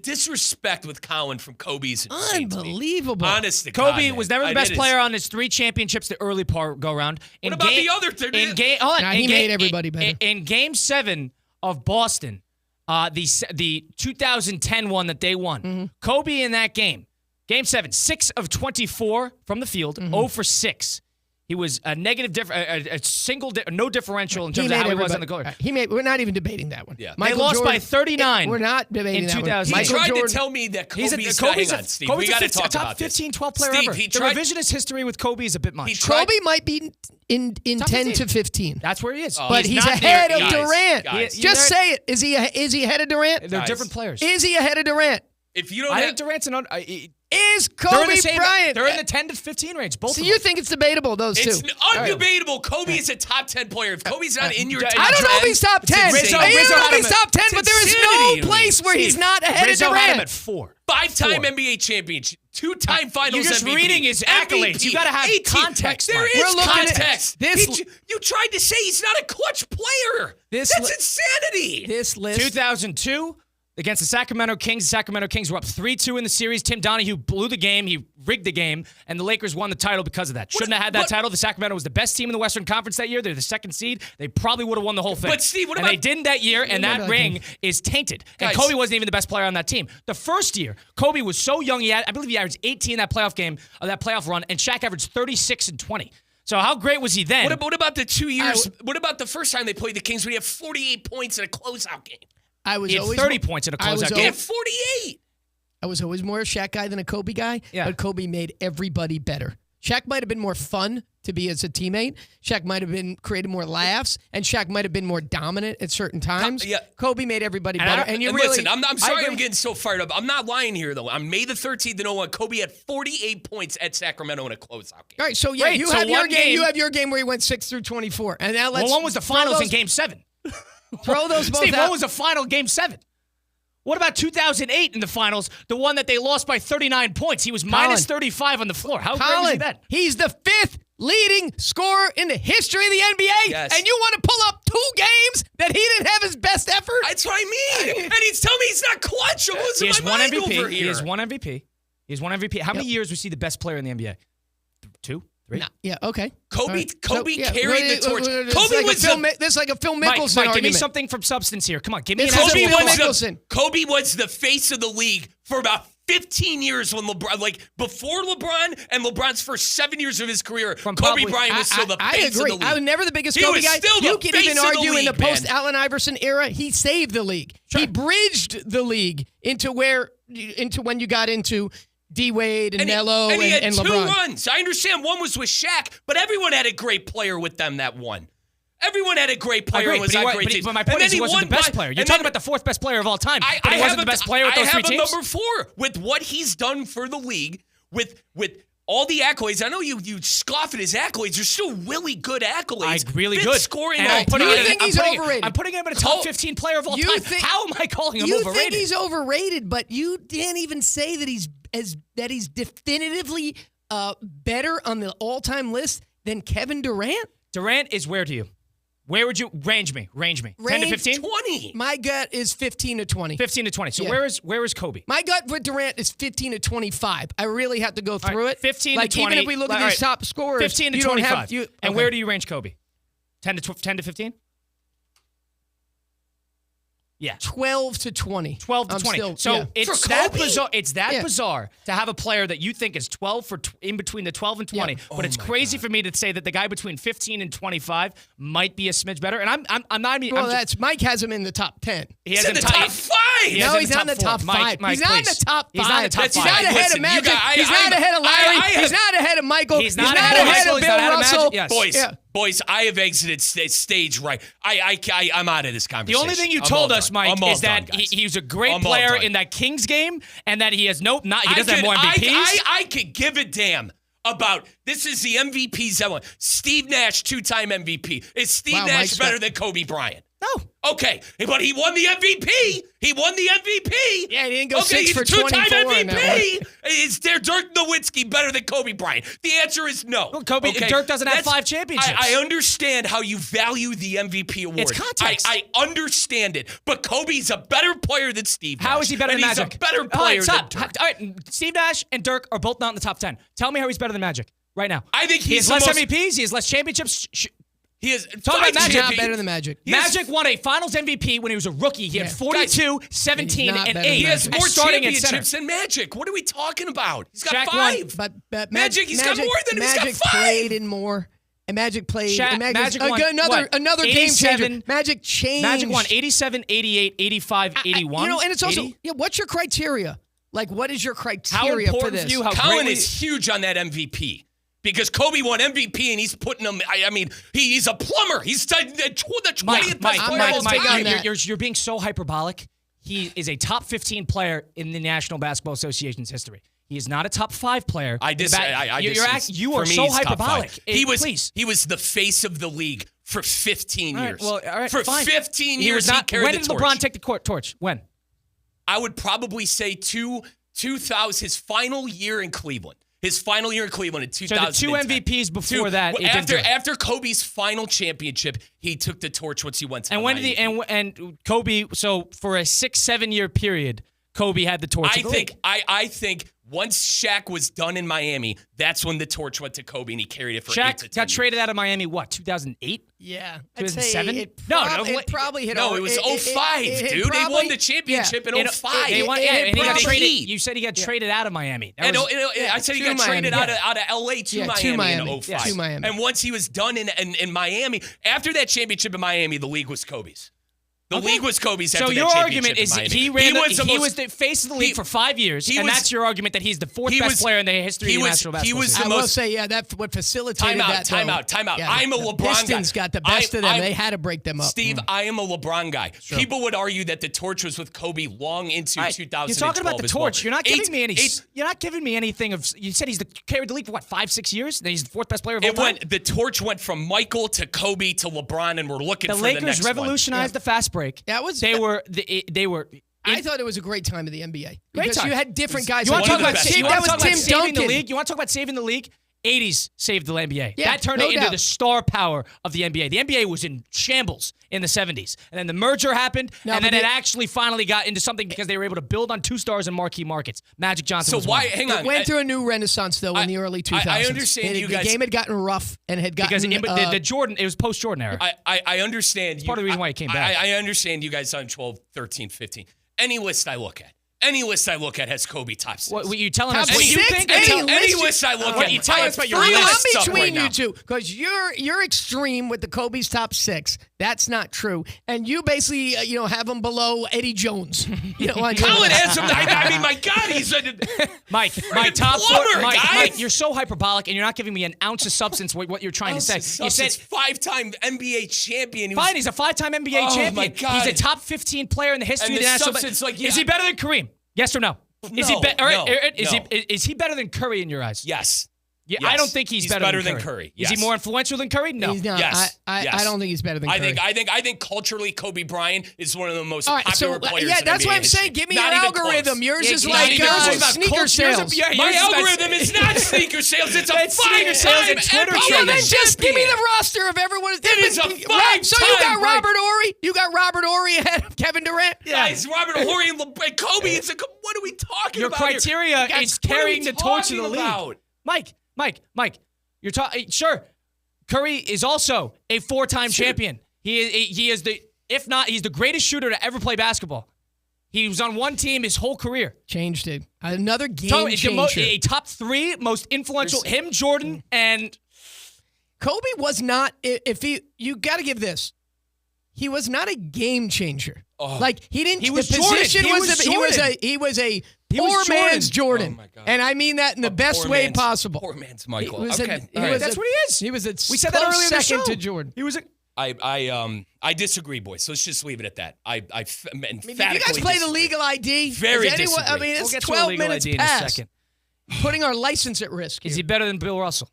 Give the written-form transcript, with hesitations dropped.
disrespect with Colin from Kobe is insane. Unbelievable. Honest to God, Kobe man. was never the best player on his 3 championships, the early part go-around. What about the other third? He made everybody better. In Game 7 of Boston, the 2010 one that they won, Kobe in that game, Game 7, 6 of 24 from the field, 0 for 6. He was a negative, no differential in terms of how he was on the court. We're not even debating that one. Yeah. They lost by 39. We're not debating in that 2000. one. He tried to tell me that Kobe's hang on, Steve. We got to talk about this. Top 15, 12 player Steve, ever. The revisionist history with Kobe is a bit much. Kobe might be in 10 to 15. That's where he is. But he's ahead of Durant. Guys. Just say it. Is he ahead of Durant? They're different players. Is he ahead of Durant? If you don't I have think Durant's Is Kobe Bryant? They're in the 10 to 15 range. Both. So of you them. think it's debatable, those two? It's undebatable. Kobe is a top 10 player. If Kobe's not in your top 10, I don't know if he's top 10. Rizzo I don't know if he's top 10, It's but there is insanity no to me. place where he's not ahead Rizzo of had him Durant. at 4. 5-time NBA champion, 2-time Finals You're just MVP, reading his accolades. You gotta have 18. context, There Mike. is We're looking at context. this. You tried to say he's not a clutch player. This That's li- insanity. This list. 2002 against the Sacramento Kings. The Sacramento Kings were up 3-2 in the series. Tim Donahue blew the game. He rigged the game, and the Lakers won the title because of that. Shouldn't have had that title. The Sacramento was the best team in the Western Conference that year. They're the second seed. They probably would have won the whole thing. But, Steve, what and about- they didn't that year, and that ring is tainted. And Guys. Kobe wasn't even the best player on that team. The first year, Kobe was so young. I believe he averaged 18 in that playoff game, that playoff run, and Shaq averaged 36 and 20. So how great was he then? What about the 2 years? What about the first time they played the Kings when he had 48 points in a closeout game? He had 30 points in a closeout He game. had 48. I was always more a Shaq guy than a Kobe guy, but Kobe made everybody better. Shaq might have been more fun to be as a teammate. Shaq might have been created more laughs, and Shaq might have been more dominant at certain times. Kobe made everybody better. And listen, I'm sorry I'm getting so fired up. I'm not lying here, though. On May the 13th, 01, Kobe had 48 points at Sacramento in a closeout game. All right, so yeah, Great, you so have your one game. You have your game where he went 6 through 24, and now let's. Well, one was the finals in Game 7. Throw those both Steve, out. what was the final Game 7? What about 2008 in the finals, the one that they lost by 39 points? He was minus 35 on the floor. How great was he then? He's the 5th leading scorer in the history of the NBA, Yes. and you want to pull up 2 games that he didn't have his best effort? That's what I mean. And he's telling me he's not clutch. I'm He losing has my one mind MVP. over here. He has one MVP. He has one MVP. How many years was he the best player in the NBA? 2? 3? Nah, yeah, okay. Kobe, All right. Kobe So, yeah, carried the torch. this Kobe like was this is like a Phil Mickelson Mike, give me argument. something from substance here. Come on, give me This an is actual Phil fact. Mickelson. Kobe was the face of the league for about 15 years when LeBron, like before LeBron and LeBron's first 7 years of his career, Kobe Bryant was still the face agree. of the league. I was never the biggest He Kobe was guy. still the You could face even of the argue in the league, man. post-Allen Iverson era, he saved the league. He bridged the league into when you got into D-Wade and Melo and he had and 2 LeBron. runs. I understand one was with Shaq, but everyone had a great player with them that won. Everyone had a great player and was on great teams. But my point is he wasn't the best player. You're talking about the 4th best player of all time. But he wasn't the best player with those 3 teams? I have a number 4 with what he's done for the league, with all the accolades. I know you scoff at his accolades. They're still really good accolades. Really Fifth good. scoring. And all I'm putting time. You think he's overrated? I'm putting him in a top 15 player of all You time. think- How am I calling him You overrated? think he's overrated, but you didn't even say that he's definitively better on the all-time list than Kevin Durant. Durant is where to you? Where would you range me? 10 to 15? 20. My gut is 15 to 20. 15 to 20. So Yeah. where is Kobe? My gut with Durant is 15 to 25. I really have to go through right, it. 15 like to 20. Even if we look at All right, these top scorers, 15 to you don't 25. have, And where do you range Kobe? 10 to 15? Yeah. 12 to 20. 12 to I'm 20. still- So yeah. it's For that Kobe? bizarre. It's that Yeah. bizarre to have a player that you think is 12 for in between the 12 and 20. Yeah. But it's crazy for me to say that the guy between 15 and 25 might be a smidge better. And I'm not even. Well, Mike has him in the top 10. He He's has in the him top 5. He has No, him he's not in the four. top 5. Mike, He's not in please. the top 5. He's not in the top He's 5. not ahead Listen, of you Magic. got- He's not ahead of Larry. He's not ahead of Michael. He's not ahead ahead of of Michael. He's not Bill ahead of Russell. Magic. Yes. Boys, Yeah. boys, I have exited stage right. I'm out of this The conversation. only thing you I'm told all us, done. Mike, I'm all is that done, guys. he was a great I'm all player done. in that Kings game, and that he has he doesn't have more I MVPs. could give a damn about this is the MVPs that one. Steve Nash, 2-time MVP. Is Steve Wow, Nash Mike's better got- than Kobe Bryant? No. Okay, but he won the MVP. He won the MVP. Yeah, he didn't go 6 he's for two-time 24 in that MVP. Is Dirk Nowitzki better than Kobe Bryant? The answer is no. Well, Dirk doesn't have 5 championships. I understand how you value the MVP award. It's context. I understand it, but Kobe's a better player than Steve Nash. How is he better than Magic? He's a better player than Dirk. All right, Steve Nash and Dirk are both not in the top 10. Tell me how he's better than Magic right now. I think he has less MVPs. He has less championships. He is talk about Magic. Not better than Magic. Magic won a Finals MVP when he was a rookie. He had 42, 17, and 8. He has more championships than Magic. What are we talking about? He's got 5. But Magic, he's got more than Magic. He's got 5. Played in more. And Magic played. Magic won another game changer. Magic changed. Magic won 87, 88, 85, 81. And it's also what's your criteria? Like, what is your criteria how important for this? For you, how Colin is huge on that MVP. Because Kobe won MVP and he's putting him. I mean, he's a plumber. He's the 20th best player of all time. You're being so hyperbolic. He is a top 15 player in the National Basketball Association's history. He is not a top 5 player. You are so hyperbolic. He was the face of the league for 15 years. Well, all right, for fine. 15 years, he carried when the did torch. LeBron take the torch? When? I would probably say 2000, his final year in Cleveland. His final year in Cleveland in 2010. So the 2 MVPs before that. After Kobe's final championship, he took the torch once he went to Miami. And Kobe? So for a 6-7 year period, Kobe had the torch. I think once Shaq was done in Miami, that's when the torch went to Kobe and he carried it for 8 to 10 Shaq got traded out of Miami. What? 2008? Yeah, 2007. It probably hit. No, it was 05, dude. They won the championship in 05. And he got traded. You said he got traded out of Miami. I said he got traded out of LA to Miami in 05. To Miami. And once he was done in Miami, after that championship in Miami, the league was Kobe's. The league was Kobe's after that championship. So your argument is he was the face of the league for 5 years, and that's your argument that he's the 4th best player in the history of the National Basketball Association. I will say, that what facilitated that. Time out. Yeah, I'm a LeBron guy. Pistons got the best of them. They had to break them up. Steve, I am a LeBron guy. Sure. People would argue that the torch was with Kobe long into 2012. You're talking about the torch. You're not giving me any. You're not giving me anything of. You said he's carried the league for what, 5-6 years? Then he's the 4th best player of all time. The torch went from Michael to Kobe to LeBron, and we're looking for the next one. The Lakers revolutionized the fast break. That was. They were. I thought it was a great time in the NBA. Great time. You had different guys. You want to talk about saving the league? You want to talk about saving the league? 80s saved the NBA. Yeah, that turned it into the star power of the NBA. The NBA was in shambles in the 70s. And then the merger happened, and then it actually finally got into something because they were able to build on 2 stars in marquee markets. Magic Johnson was one. Hang on. It went through a new renaissance, though, in the early 2000s. I understand you guys. The game had gotten rough and had gotten... Because the Jordan, it was post-Jordan era. I understand. It's part of the reason why he came back. I understand you guys on 12, 13, 15. Any list I look at has Kobe top 6. What you telling us? What you think? Any list I look at, you tell us about your list. I'm between you two because you're extreme with the Kobe's top 6. That's not true, and you basically have him below Eddie Jones. Colin has him. I mean, my God, he's Mike. My top 4. Mike, you're so hyperbolic, and you're not giving me an ounce of substance. What you're trying to say? You said 5-time NBA champion. Fine, he's a 5-time NBA champion. My God. He's a top 15 player in the history of the National. Is he better than Kareem? Yes or no? Is he better than Curry in your eyes? Yes. Yeah, I don't think he's better than Curry. Yes. Is he more influential than Curry? No. He's not. Yes. I don't think he's better than Curry. I think culturally, Kobe Bryant is one of the most popular players. Yeah, that's what I'm saying. Give me your algorithm. Yours is like sneaker sales. My algorithm is not sneaker sales. It's a 5-time Twitter trending. Then just give me the roster of everyone. It is a 5-time. So you got Robert Horry. You got Robert Horry ahead of Kevin Durant. Guys, Robert Horry and Kobe. What are we talking about? Your criteria is carrying the torch of the league. Mike. You're talking. Sure, Curry is also a 4-time champion. He is if not, he's the greatest shooter to ever play basketball. He was on one team his whole career. Changed it. Another game changer. A top 3 most influential. Him, Jordan, and Kobe was not. You got to give this. He was not a game changer. Like he didn't. He was the position Jordan. He was a poor man's Jordan, and I mean that in the best way possible. Poor man's Michael. That's what he is. He was a we said that earlier in the show. Second to Jordan. He was a. I disagree, boys. So let's just leave it at that. I emphatically you guys play the legal ID? Very disagree. I mean, it's we'll 12 minutes ID past. in a second. Putting our license at risk. Is he better than Bill Russell?